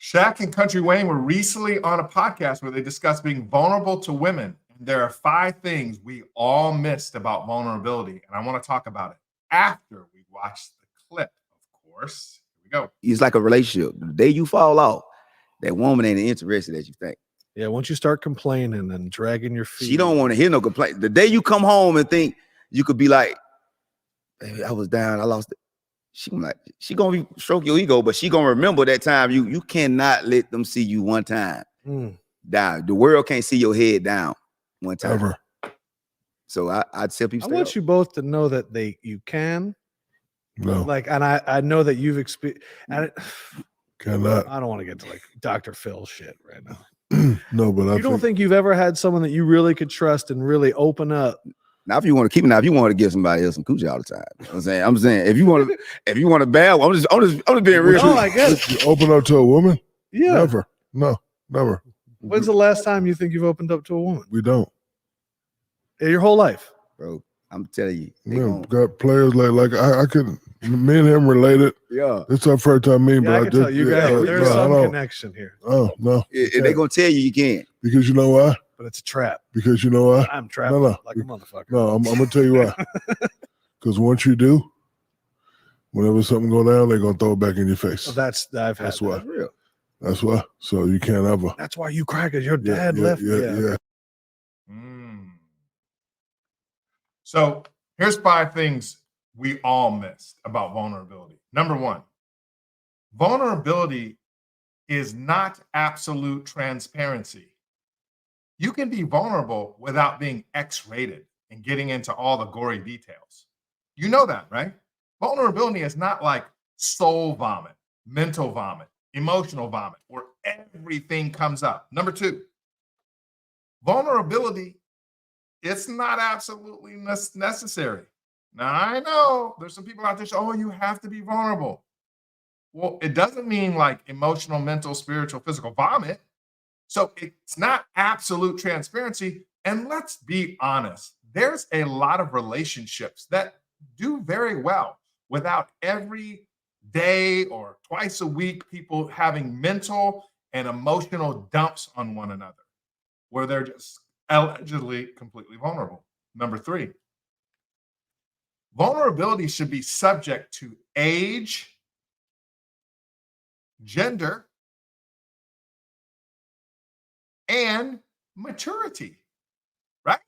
Shaq and Country Wayne were recently on a podcast where they discussed being vulnerable to women. And there are 5 things we all missed about vulnerability. And I want to talk about it after we watch the clip, of course. Here we go. It's like a relationship. The day you fall off, that woman ain't interested as you think. Yeah, once you start complaining and dragging your feet. She don't want to hear no complaint. The day you come home and think you could be like, "Baby, I was down, I lost it." She gonna be stroke your ego, but she gonna remember that time. You cannot let them see you one time down. The world can't see your head down one time. Ever. So I'd tell people. I want you both to know that you can. No. Like, and I know that you've experienced. Cannot. I don't want to get to like Dr. Phil shit right now. No, but you don't think you've ever had someone that you really could trust and really open up? Now, if you want to keep it, now if you want to give somebody else some coochie all the time, you know I'm saying if you want to bad, I'm just being real. Oh, I guess. You open up to a woman? Yeah. Never. No, never. When's the last time you think you've opened up to a woman? We don't. Your whole life, bro. I'm telling you, man, got players like I could. Me and him related. Yeah, it's our first time meeting, yeah, but I can tell you guys there's some connection here. Oh no, they gonna tell you can't because you know why? But it's a trap. Because you know why? I'm trapped like a motherfucker. No, I'm gonna tell you why. Because once you do, whenever something go down, they're gonna throw it back in your face. Well, that's why. That's real. That's why. So you can't ever. That's why you cry because your dad left. Yeah. So here's 5 things we all missed about vulnerability. Number 1, vulnerability is not absolute transparency. You can be vulnerable without being X-rated and getting into all the gory details. You know that, right? Vulnerability is not like soul vomit, mental vomit, emotional vomit, where everything comes up. Number 2, vulnerability, it's not absolutely necessary. Now, I know there's some people out there saying, oh, you have to be vulnerable. Well, it doesn't mean like emotional, mental, spiritual, physical vomit. So it's not absolute transparency. And let's be honest, there's a lot of relationships that do very well without every day or twice a week people having mental and emotional dumps on one another where they're just allegedly completely vulnerable. Number 3, vulnerability should be subject to age, gender, and maturity, right?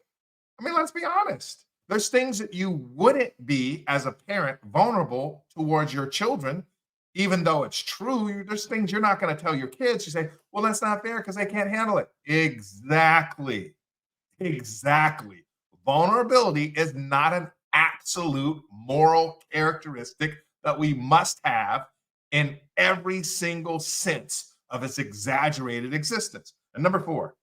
I mean, let's be honest. There's things that you wouldn't be as a parent vulnerable towards your children, even though it's true. There's things you're not going to tell your kids. You say, well, that's not fair because they can't handle it. Exactly. Vulnerability is not an absolute moral characteristic that we must have in every single sense of its exaggerated existence. And number 4,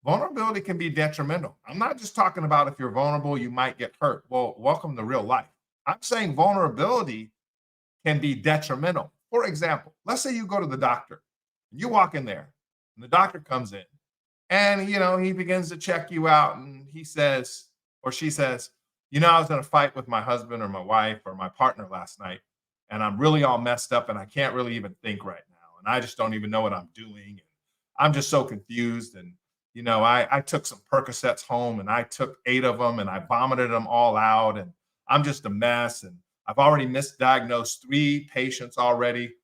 vulnerability can be detrimental. I'm not just talking about if you're vulnerable, you might get hurt. Well, welcome to real life. I'm saying vulnerability can be detrimental. For example, let's say you go to the doctor, you walk in there, and the doctor comes in, and he begins to check you out, and he says, or she says, I was in a fight with my husband or my wife or my partner last night, and I'm really all messed up, and I can't really even think right now, and I just don't even know what I'm doing, and I'm just so confused, and I took some Percocets home, and I took 8 of them, and I vomited them all out, and I'm just a mess, and I've already misdiagnosed 3 patients already.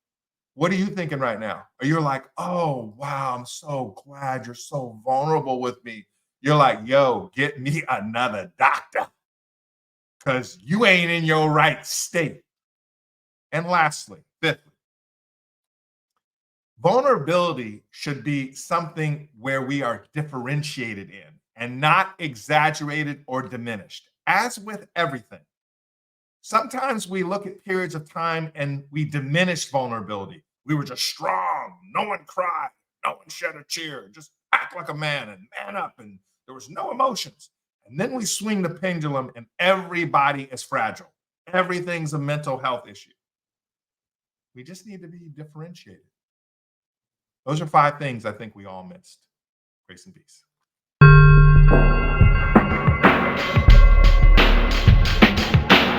What are you thinking right now? Or you're like, oh, wow, I'm so glad you're so vulnerable with me. You're like, yo, get me another doctor because you ain't in your right state. And lastly, 5thly, vulnerability should be something where we are differentiated in and not exaggerated or diminished. As with everything, sometimes we look at periods of time and we diminish vulnerability. We were just strong. No one cried. No one shed a tear. Just act like a man and man up. And there was no emotions. And then we swing the pendulum and everybody is fragile. Everything's a mental health issue. We just need to be differentiated. Those are 5 things I think we all missed. Grace and peace.